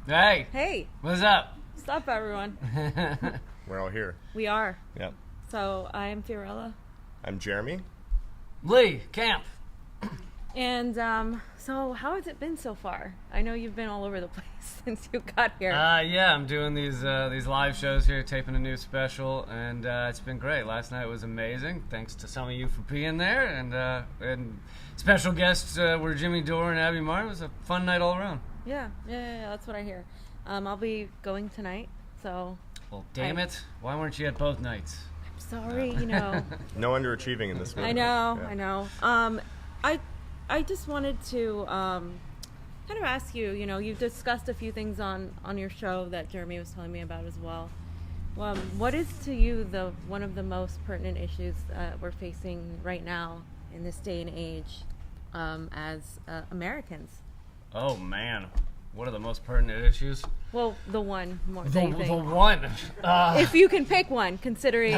Hey. Hey. What's up? What's up, everyone? We're all here. We are. Yep. So, I'm Fiorella. I'm Jeremy. Lee, camp. And, so how has it been so far? I know you've been all over the place since you got here. Yeah, I'm doing these live shows here, taping a new special, and it's been great. Last night was amazing. Thanks to some of you for being there, and special guests were Jimmy Dore and Abby Martin. It was a fun night all around. Yeah, that's what I hear. I'll be going tonight, so... Well, damn it. Why weren't you at both nights? I'm sorry, you know. No underachieving in this movie. I know, Yeah. I know. I just wanted to kind of ask you, you know, you've discussed a few things on your show that Jeremy was telling me about as well. What is to you one of the most pertinent issues we're facing right now in this day and age as Americans? Oh, man. What are the most pertinent issues? Well, the one more. The one. If you can pick one, considering...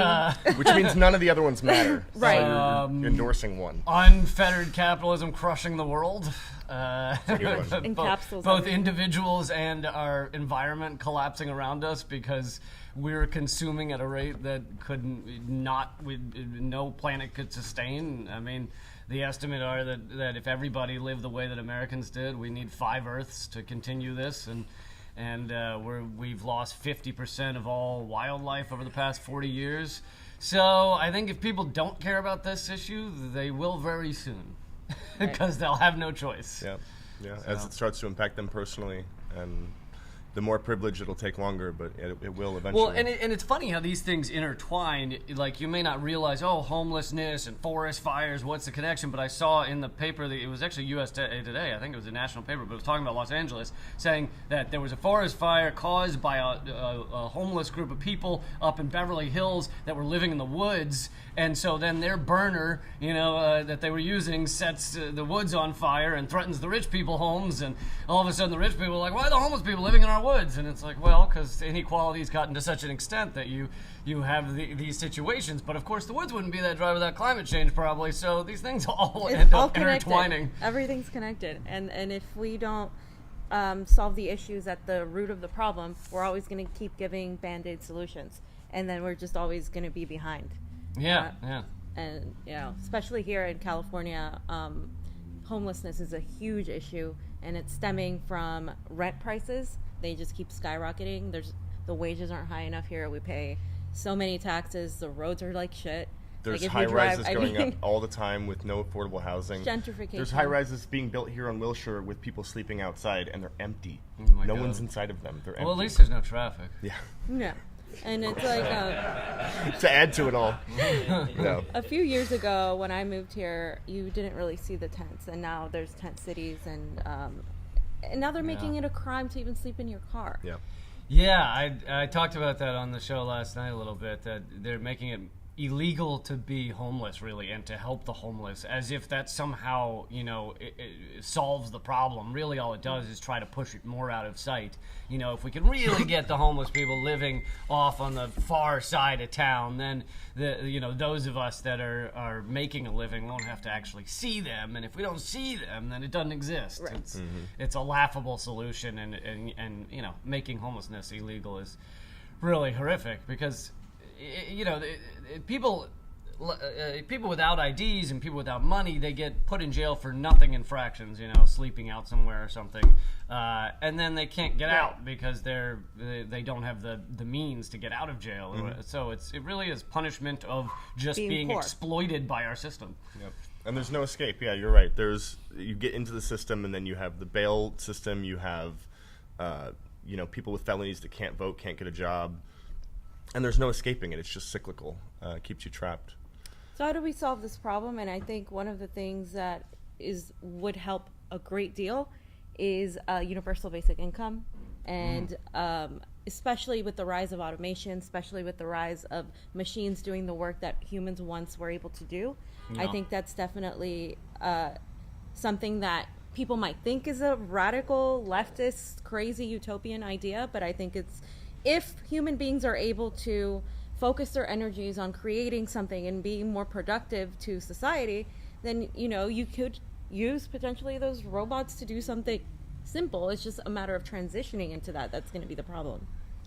Which means none of the other ones matter. Right. So you're endorsing one. Unfettered capitalism crushing the world. a good one. Encapsulates both everything. individuals and our environment collapsing around us because we're consuming at a rate that no planet could sustain. I mean, the estimate are that if everybody lived the way that Americans did, we need 5 Earths to continue this, and we've lost 50% of all wildlife over the past 40 years. So I think if people don't care about this issue, they will very soon, because they'll have no choice. Yeah. As it starts to impact them personally, and the more privilege, it'll take longer, but it will eventually. Well, and it's funny how these things intertwine. Like, you may not realize, homelessness and forest fires, what's the connection? But I saw in the paper, that it was actually USA Today, I think it was a national paper, but it was talking about Los Angeles, saying that there was a forest fire caused by a homeless group of people up in Beverly Hills that were living in the woods. And so then their burner, that they were using sets the woods on fire and threatens the rich people homes. And all of a sudden the rich people are like, why are the homeless people living in our woods? And it's like, well, because inequality has gotten to such an extent that you have these situations. But of course the woods wouldn't be that dry without climate change probably. So these things all end up intertwining. Everything's connected. And if we don't solve the issues at the root of the problem, we're always going to keep giving Band-Aid solutions. And then we're just always going to be behind. Yeah. And, especially here in California, homelessness is a huge issue, and it's stemming from rent prices. They just keep skyrocketing. The wages aren't high enough here. We pay so many taxes. The roads are like shit. There's like high-rises going up all the time with no affordable housing. Gentrification. There's high-rises being built here on Wilshire with people sleeping outside, and they're empty. Oh No one's inside of them. They're empty. Well, at least there's no traffic. Yeah. Yeah. And it's like... To add to it all. No. A few years ago, when I moved here, you didn't really see the tents, and now there's tent cities, and now they're making it a crime to even sleep in your car. Yeah. Yeah, I talked about that on the show last night a little bit, that they're making it illegal to be homeless, really, and to help the homeless, as if that somehow, it solves the problem. Really, all it does is try to push it more out of sight. If we can really get the homeless people living off on the far side of town, then those of us that are making a living won't have to actually see them. And if we don't see them, then it doesn't exist. Right. It's a laughable solution, and making homelessness illegal is really horrific, because people without IDs and people without money, they get put in jail for nothing infractions, sleeping out somewhere or something, and then they can't get out because they don't have the means to get out of jail. So it really is punishment of just being exploited by our system. Yep. And there's no escape. Yeah, you're right. You get into the system, and then you have the bail system. You have people with felonies that can't vote, can't get a job. And there's no escaping it. It's just cyclical. It keeps you trapped. So how do we solve this problem? And I think one of the things that would help a great deal is universal basic income. And especially with the rise of automation, especially with the rise of machines doing the work that humans once were able to do, I think that's definitely something that people might think is a radical, leftist, crazy, utopian idea. But I think if human beings are able to focus their energies on creating something and being more productive to society, then you could use potentially those robots to do something simple. It's just a matter of transitioning into that. That's going to be the problem.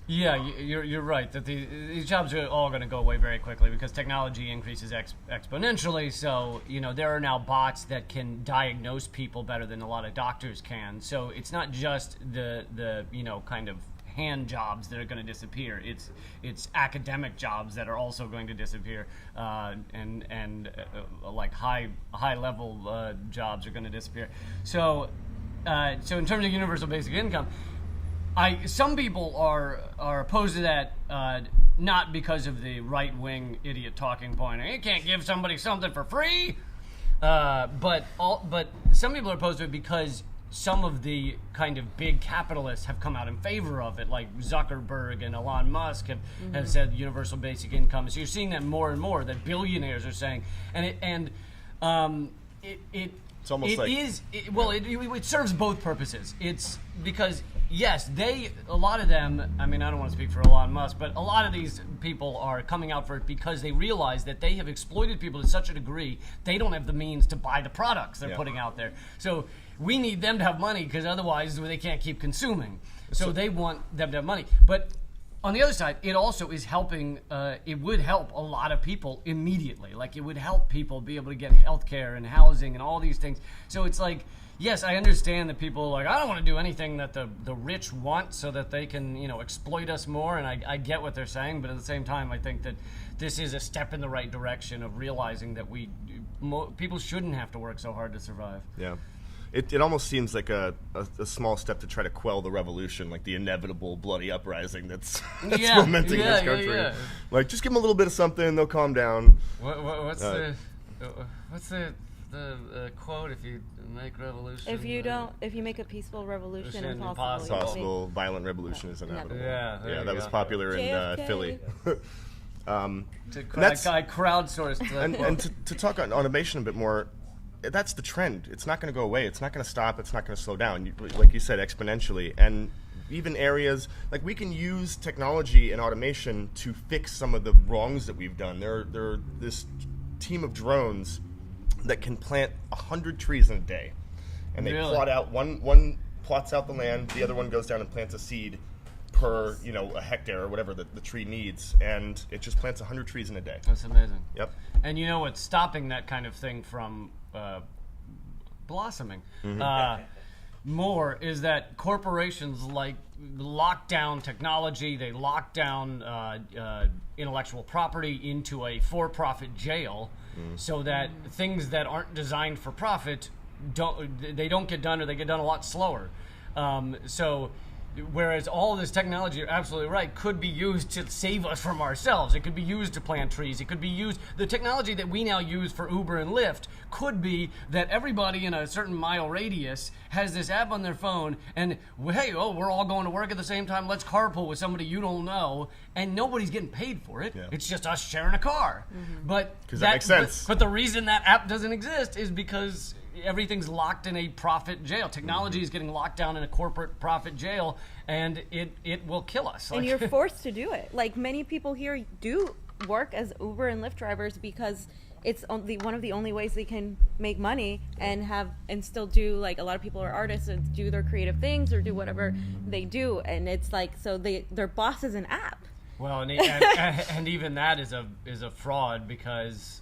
Yeah, you're right that these jobs are all going to go away very quickly because technology increases exponentially. So there are now bots that can diagnose people better than a lot of doctors can. So it's not just the kind of hand jobs that are going to disappear. It's academic jobs that are also going to disappear, and like high level jobs are going to disappear. So in terms of universal basic income. Some people are opposed to that, not because of the right-wing idiot talking point. You can't give somebody something for free, but some people are opposed to it because some of the kind of big capitalists have come out in favor of it, like Zuckerberg and Elon Musk have said universal basic income. So you're seeing that more and more that billionaires are saying, it serves both purposes. It's because. Yes, a lot of them, I mean, I don't want to speak for Elon Musk, but a lot of these people are coming out for it because they realize that they have exploited people to such a degree, they don't have the means to buy the products they're putting out there. So we need them to have money because otherwise they can't keep consuming. So they want them to have money. But on the other side, it also is helping, it would help a lot of people immediately. Like it would help people be able to get health care and housing and all these things. So it's like, yes, I understand that people are like, I don't want to do anything that the rich want so that they can, exploit us more. And I get what they're saying. But at the same time, I think that this is a step in the right direction of realizing that people shouldn't have to work so hard to survive. Yeah. It almost seems like a small step to try to quell the revolution, like the inevitable bloody uprising that's fomenting this country. Yeah. Like, just give them a little bit of something, they'll calm down. What's the quote? If you make revolution, if you make a peaceful revolution impossible. Possible, violent revolution is inevitable. Yeah, that was popular in Philly. I crowdsourced. And to talk on automation a bit more. That's the trend. It's not going to go away. It's not going to stop. It's not going to slow down. Like you said, exponentially. And even areas, like we can use technology and automation to fix some of the wrongs that we've done. There are this team of drones that can plant 100 trees in a day. And they plot out, one plots out the land, the other one goes down and plants a seed per, a hectare or whatever the tree needs. And it just plants 100 trees in a day. That's amazing. Yep. And what's stopping that kind of thing from blossoming more is that corporations lock down technology, they lock down intellectual property into a for-profit jail so that things that aren't designed for profit don't get done, or they get done a lot slower. Whereas all this technology, you're absolutely right, could be used to save us from ourselves. It could be used to plant trees. It could be used, the technology that we now use for Uber and Lyft could be that everybody in a certain mile radius has this app on their phone and, hey, we're all going to work at the same time. Let's carpool with somebody you don't know. And nobody's getting paid for it. Yeah. It's just us sharing a car. But that makes sense. But the reason that app doesn't exist is because everything's locked in a profit jail. Technology is getting locked down in a corporate profit jail, and it will kill us. And you're forced to do it. Like, many people here do work as Uber and Lyft drivers because it's one of the only ways they can make money and still do, like, a lot of people are artists and do their creative things or do whatever they do, and it's like, so their boss is an app. Well, and even that is a fraud because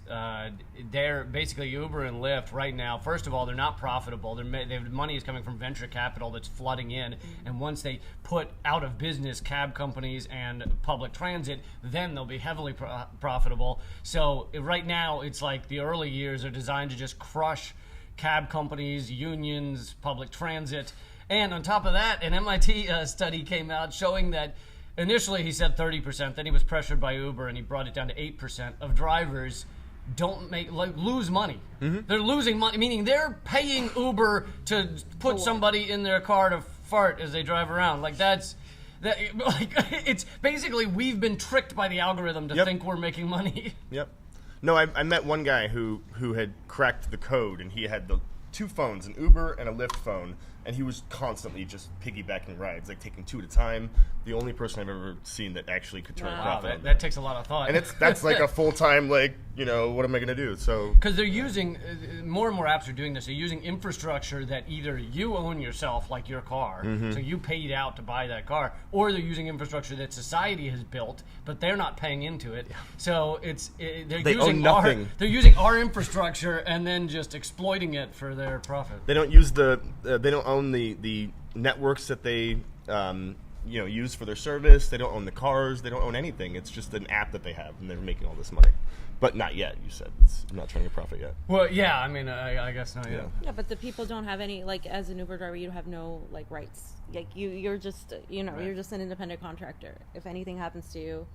they're basically Uber and Lyft right now. First of all, they're not profitable. Their money is coming from venture capital that's flooding in, and once they put out of business cab companies and public transit, then they'll be heavily profitable. So right now, it's like the early years are designed to just crush cab companies, unions, public transit, and on top of that, an MIT study came out showing that. Initially, he said 30%. Then he was pressured by Uber, and he brought it down to 8% of drivers lose money. They're losing money, meaning they're paying Uber to put somebody in their car to fart as they drive around. It's basically we've been tricked by the algorithm to think we're making money. Yep. No, I met one guy who had cracked the code, and he had the two phones, an Uber and a Lyft phone. and he was constantly just piggybacking rides, like taking 2 at a time. The only person I've ever seen that actually could turn a profit. On that takes a lot of thought. And that's like a full-time, like, what am I going to do? So because they're using, more and more apps are doing this, they're using infrastructure that either you own yourself, like your car, so you paid out to buy that car, or they're using infrastructure that society has built, but they're not paying into it. Yeah. So they're using our infrastructure and then just exploiting it for their profit. They don't use they don't own the networks that they use for their service. They don't own the cars. They don't own anything. It's just an app that they have, and they're making all this money. But not yet, you said. It's not turning a profit yet. Well, yeah, I mean, I guess not yet. Yeah, but the people don't have any, like, as an Uber driver, you have no, like, rights. Like, you're just, you're just an independent contractor. If anything happens to you,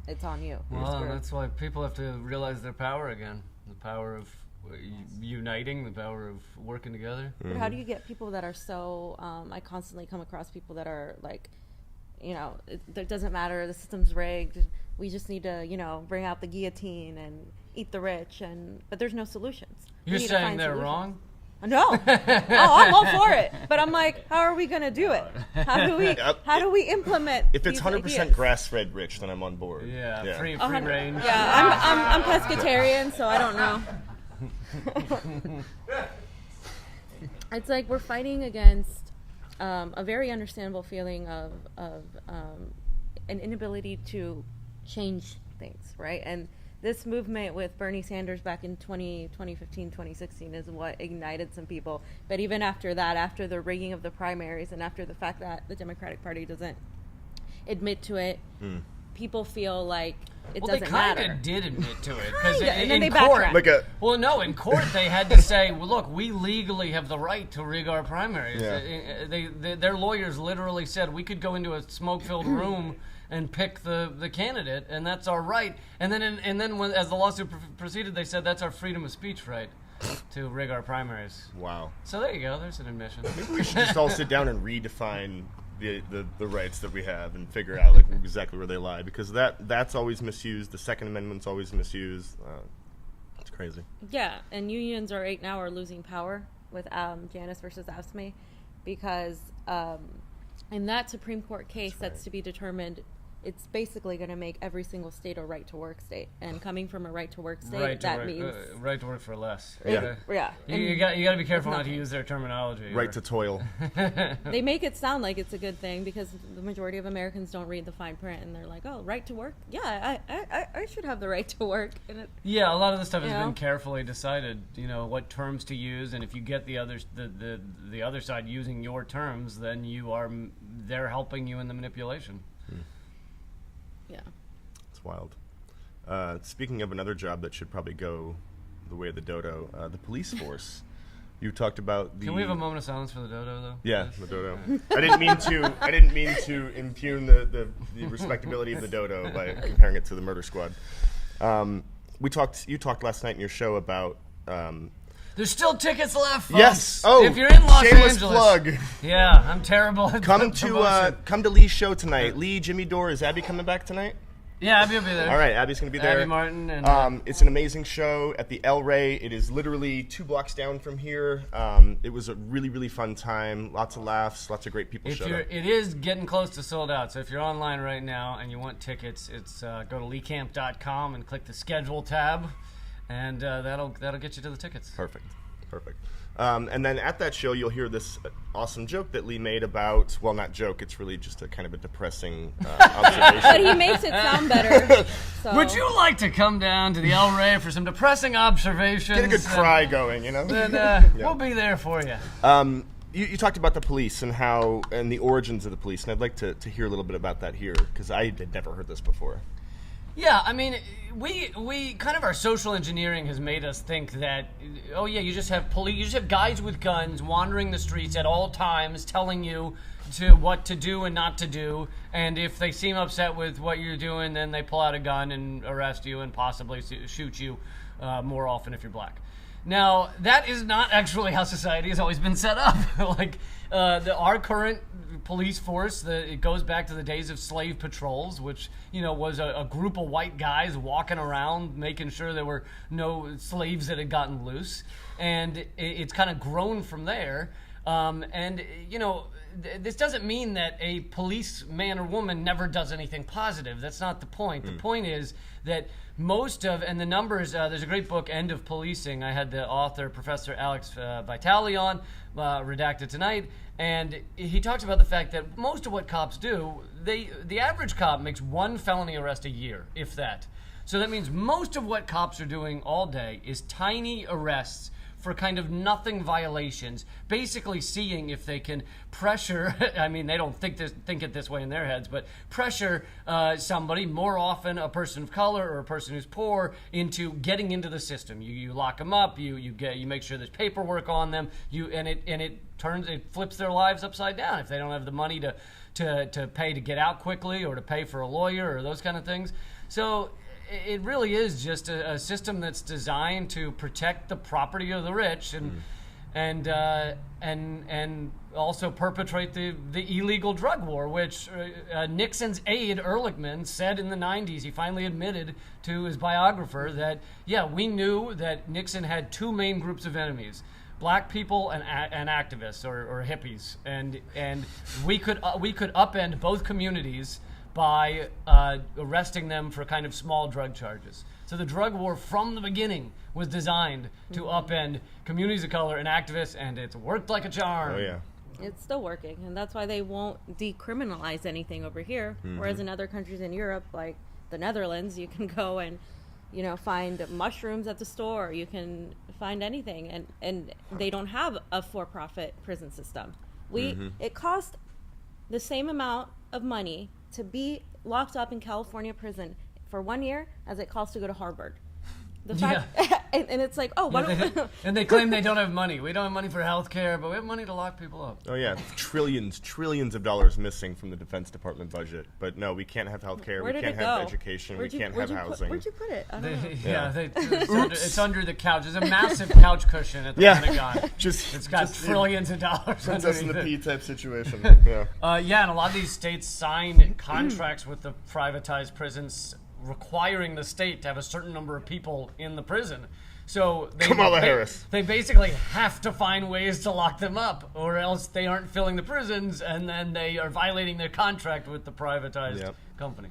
it's on you. Well, that's why people have to realize their power again. The power of uniting, the power of working together. But how do you get people that are so, I constantly come across people that are like, it doesn't matter, the system's rigged, we just need to, bring out the guillotine and eat the rich, but there's no solutions. You're saying they're wrong? No. I'm all for it. But I'm like, how are we going to do it? How do we implement If it's 100% ideas? grass-fed rich, then I'm on board. Yeah. Free range. Yeah, I'm pescatarian, so I don't know. It's like we're fighting against a very understandable feeling of an inability to change things, right? And this movement with Bernie Sanders back in 2015, 2016 is what ignited some people. But even after that, after the rigging of the primaries and after the fact that the Democratic Party doesn't admit to it, people feel like it doesn't matter. They kind of did admit to it. Because and then in they court, backtracked. In court they had to say, well, look, we legally have the right to rig our primaries. Yeah. Their lawyers literally said we could go into a smoke-filled room and pick the candidate, and that's our right. And then when, as the lawsuit proceeded, they said that's our freedom of speech right to rig our primaries. Wow. So there you go. There's an admission. Maybe we should just all sit down and redefine the rights that we have and figure out exactly where they lie, because that's always misused. The Second Amendment's always misused. It's crazy. Yeah, and unions right now are losing power with Janus versus AFSCME because in that Supreme Court case that's to be determined, it's basically going to make every single state a right-to-work state. And coming from a right-to-work state, means... right to work for less. Yeah. You got to be careful not to use their terminology. Right to toil. They make it sound like it's a good thing because the majority of Americans don't read the fine print, and they're like, oh, right to work? Yeah, I should have the right to work. And a lot of this stuff has been carefully decided, what terms to use, and if you get the other side using your terms, then they're helping you in the manipulation. Yeah. It's wild. Speaking of another job that should probably go the way of the dodo, the police force. You talked about the... Can we have a moment of silence for the dodo, though? Yeah, the dodo. I didn't mean to impugn the respectability of the dodo by comparing it to the murder squad. You talked last night in your show about... There's still tickets left, folks. Yes. Oh, if you're in Los shameless Angeles, plug. Yeah, I'm terrible at come to Lee's show tonight. Lee, Jimmy Dore, is Abby coming back tonight? Yeah, Abby will be there. All right, Abby's going to be there. Abby Martin. And, it's an amazing show at the El Rey. It is literally 2 blocks down from here. It was a really, really fun time. Lots of laughs. Lots of great people showed up. It is getting close to sold out. So if you're online right now and you want tickets, it's go to leecamp.com and click the schedule tab. And that'll get you to the tickets. Perfect. And then at that show, you'll hear this awesome joke that Lee made about, well, not joke, it's really just a kind of a depressing observation. But he makes it sound better. So. Would you like to come down to the El Rey for some depressing observations? Get a good cry going, Then we'll be there for you. You talked about the police and the origins of the police, and I'd like to hear a little bit about that here, because I had never heard this before. Yeah, I mean, we kind of, our social engineering has made us think that, you just have guys with guns wandering the streets at all times telling you what to do and not to do, and if they seem upset with what you're doing, then they pull out a gun and arrest you and possibly shoot you more often if you're black. Now, that is not actually how society has always been set up. Our current police force, it goes back to the days of slave patrols, which, was a group of white guys walking around making sure there were no slaves that had gotten loose. And it's kind of grown from there. And this doesn't mean that a policeman or woman never does anything positive. That's not the point. The point is that most of, and the numbers, there's a great book, End of Policing. I had the author, Professor Alex Vitale, on, redacted tonight, and he talks about the fact that most of what cops do, the average cop makes one felony arrest a year, if that. So that means most of what cops are doing all day is tiny arrests for kind of nothing violations, basically seeing if they can pressure, I mean, they don't think it this way in their heads, but pressure somebody, more often a person of color or a person who's poor, into getting into the system. You lock them up, you make sure there's paperwork on them, and it flips their lives upside down if they don't have the money to pay to get out quickly or to pay for a lawyer or those kind of things. So it really is just a system that's designed to protect the property of the rich and also perpetrate the illegal drug war, which Nixon's aide Ehrlichman said in the 90s. He finally admitted to his biographer that, yeah, we knew that Nixon had two main groups of enemies: black people and activists or hippies, and we could upend both communities by arresting them for kind of small drug charges. So the drug war from the beginning was designed to upend communities of color and activists, and it's worked like a charm. Oh, yeah. It's still working, and that's why they won't decriminalize anything over here. Whereas in other countries in Europe, like the Netherlands, you can go and, find mushrooms at the store. You can find anything, and they don't have a for-profit prison system. It costs the same amount of money to be locked up in California prison for 1 year as it costs to go to Harvard. The fact, and it's like, and they claim they don't have money. We don't have money for health care, but we have money to lock people up. Oh yeah, trillions of dollars missing from the Defense Department budget. But no, we can't have health care. We can't have education. We can't have housing. Where'd you put it? I don't know. It's under the couch. There's a massive couch cushion at the Pentagon. It's got trillions of dollars. Princess in the Pea type situation. And a lot of these states sign contracts with the privatized prisons, requiring the state to have a certain number of people in the prison. So they basically have to find ways to lock them up, or else they aren't filling the prisons, and then they are violating their contract with the privatized company.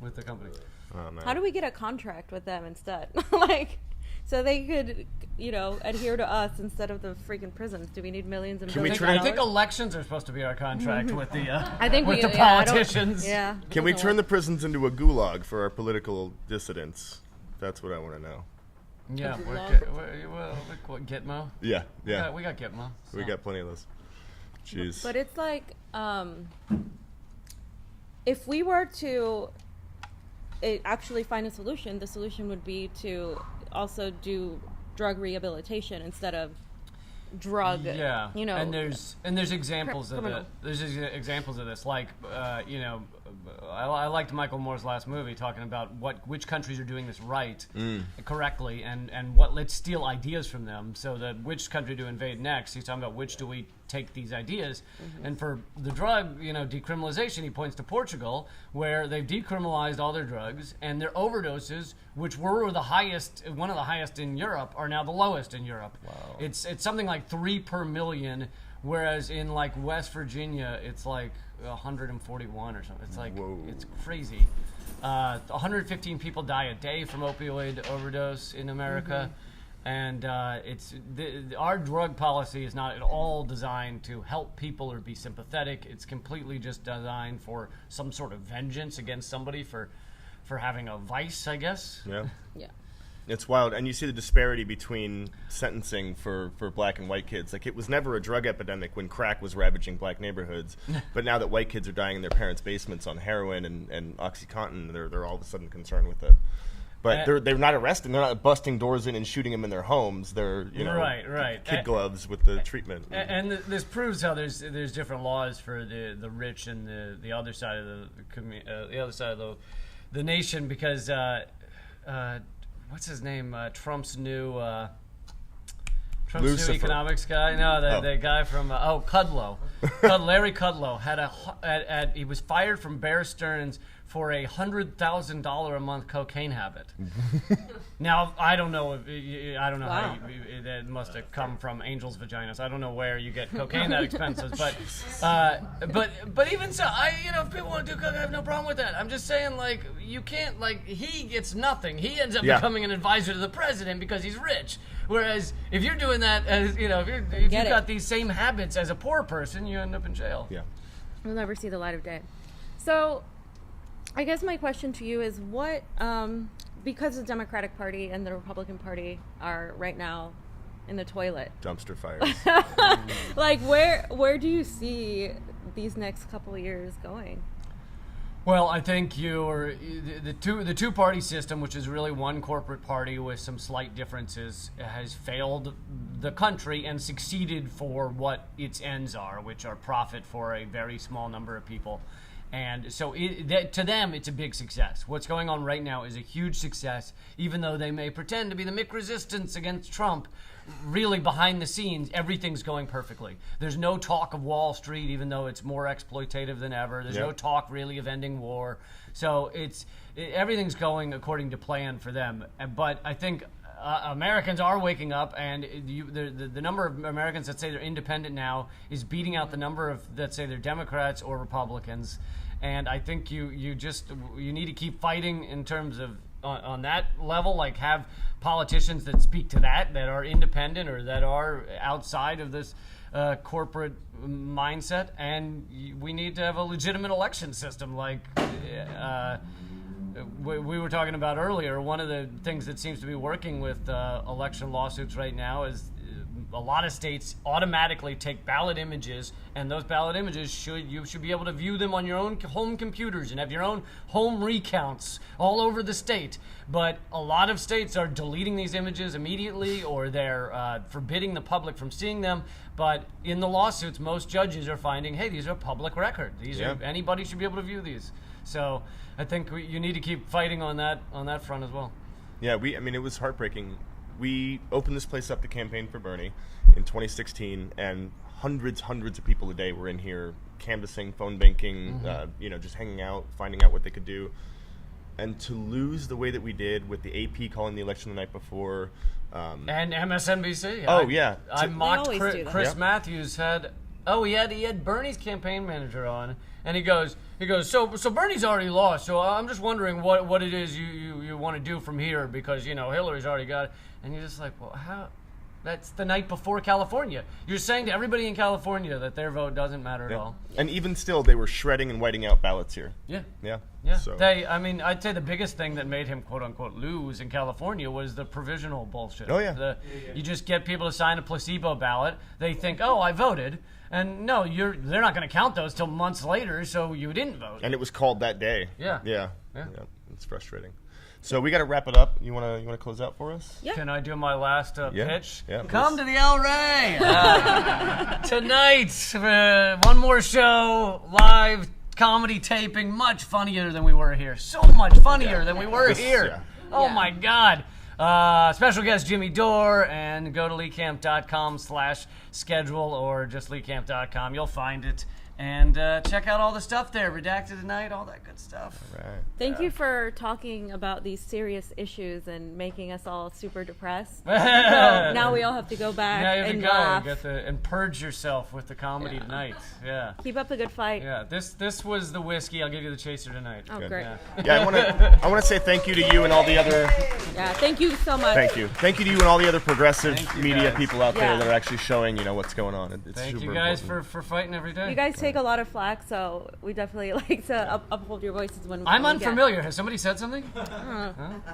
Oh, How do we get a contract with them instead? So they could, adhere to us instead of the freaking prisons. Do we need millions and millions of dollars? I think elections are supposed to be our contract with the politicians. Can we turn the prisons into a gulag for our political dissidents? That's what I want to know. Yeah, what, Gitmo? Yeah. We got Gitmo. So. We got plenty of those. Jeez. But it's like, if we were to actually find a solution, the solution would be to also do drug rehabilitation instead of drug. Yeah. And there's examples of it. There's examples of this. Like, I liked Michael Moore's last movie talking about which countries are doing this right, correctly, and let's steal ideas from them. So that which country to invade next. He's talking about which do we take these ideas, and for the drug, decriminalization, he points to Portugal, where they've decriminalized all their drugs, and their overdoses, which were one of the highest in Europe, are now the lowest in Europe. Wow. It's something like 3 per million, whereas in like West Virginia, it's like 141 or something. It's like, it's crazy. 115 people die a day from opioid overdose in America. And our drug policy is not at all designed to help people or be sympathetic. It's completely just designed for some sort of vengeance against somebody for having a vice, I guess. Yeah. Yeah. It's wild. And you see the disparity between sentencing for black and white kids. Like, it was never a drug epidemic when crack was ravaging black neighborhoods. But now that white kids are dying in their parents' basements on heroin and OxyContin, they're all of a sudden concerned with it. But they're not arresting. They're not busting doors in and shooting them in their homes. They're right. kid gloves with the treatment. And this proves how there's different laws for the rich and the other side of the other side of the nation, because what's his name? Trump's new economics guy. No, the guy from Kudlow. Larry Kudlow he was fired from Bear Stearns for a $100,000 a month cocaine habit. Now, I don't know how that must have come from angels' vaginas. I don't know where you get cocaine that expensive, but even so, if people want to do coke, I have no problem with that. I'm just saying, like, you can't, like, he gets nothing. He ends up becoming an advisor to the president because he's rich. Whereas if you're doing that, as if you've got these same habits as a poor person, you end up in jail. Yeah. We'll never see the light of day. So, I guess my question to you is what, because the Democratic Party and the Republican Party are right now in the toilet. Dumpster fires. Like, where do you see these next couple of years going? Well, I think the two-party system, which is really one corporate party with some slight differences, has failed the country and succeeded for what its ends are, which are profit for a very small number of people. And so to them, it's a big success. What's going on right now is a huge success, even though they may pretend to be the Mick resistance against Trump. Really, behind the scenes, everything's going perfectly. There's no talk of Wall Street, even though it's more exploitative than ever. There's no talk really of ending war. So everything's going according to plan for them. But I think Americans are waking up, and the number of Americans that say they're independent now is beating out the number of that say they're Democrats or Republicans. And I think you need to keep fighting in terms of on that level, like have politicians that speak to that are independent or that are outside of this corporate mindset, and we need to have a legitimate election system like we were talking about earlier. One of the things that seems to be working with election lawsuits right now is a lot of states automatically take ballot images, and those ballot images you should be able to view them on your own home computers and have your own home recounts all over the state. But a lot of states are deleting these images immediately, or they're forbidding the public from seeing them. But in the lawsuits, most judges are finding, hey, these are public record. Anybody should be able to view these. So I think you need to keep fighting on that front as well. Yeah, it was heartbreaking. We opened this place up to campaign for Bernie in 2016, and hundreds of people a day were in here canvassing, phone banking, just hanging out, finding out what they could do. And to lose the way that we did with the AP calling the election the night before. And MSNBC. I mocked Chris Matthews he had Bernie's campaign manager on, and he goes, so Bernie's already lost, so I'm just wondering what it is you want to do from here, because, Hillary's already got it. And you're just like, well, how? That's the night before California. You're saying to everybody in California that their vote doesn't matter at all. And even still, they were shredding and whiting out ballots here. Yeah. So. I'd say the biggest thing that made him, quote unquote, lose in California was the provisional bullshit. Oh, yeah. You just get people to sign a placebo ballot. They think, oh, I voted. And no, they're not going to count those till months later, so you didn't vote. And it was called that day. Yeah. It's frustrating. So we got to wrap it up. You want to close out for us? Yeah. Can I do my last pitch? Yeah. Come to the El Rey tonight. One more show, live comedy taping, much funnier than we were here. So much funnier than we were here. Yeah. Oh my God. Special guest Jimmy Dore, and go to leecamp.com/schedule or just leecamp.com. You'll find it. And check out all the stuff there. Redacted Tonight, all that good stuff. All right. Thank you for talking about these serious issues and making us all super depressed. So now we all have to go back and laugh. And purge yourself with the comedy tonight. Yeah. Keep up the good fight. Yeah. This was the whiskey. I'll give you the chaser tonight. Oh, Good. great. I want to say thank you to you and all the other. Yeah. Thank you so much. Thank you to you and all the other progressive media guys. people out there that are actually showing what's going on. It's Thank super you guys important. for fighting every day. You guys take a lot of flack, so we definitely like to uphold your voices when I'm we unfamiliar. Has somebody said something?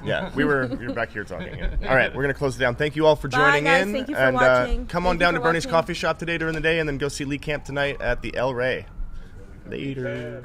Yeah, we were back here talking. Yeah. All right, we're gonna close it down. Thank you all for joining guys. in. Thank you for and watching. Come Thank on you down for to Bernie's watching. Coffee Shop today during the day, and then go see Lee Camp tonight at the El Rey. Later.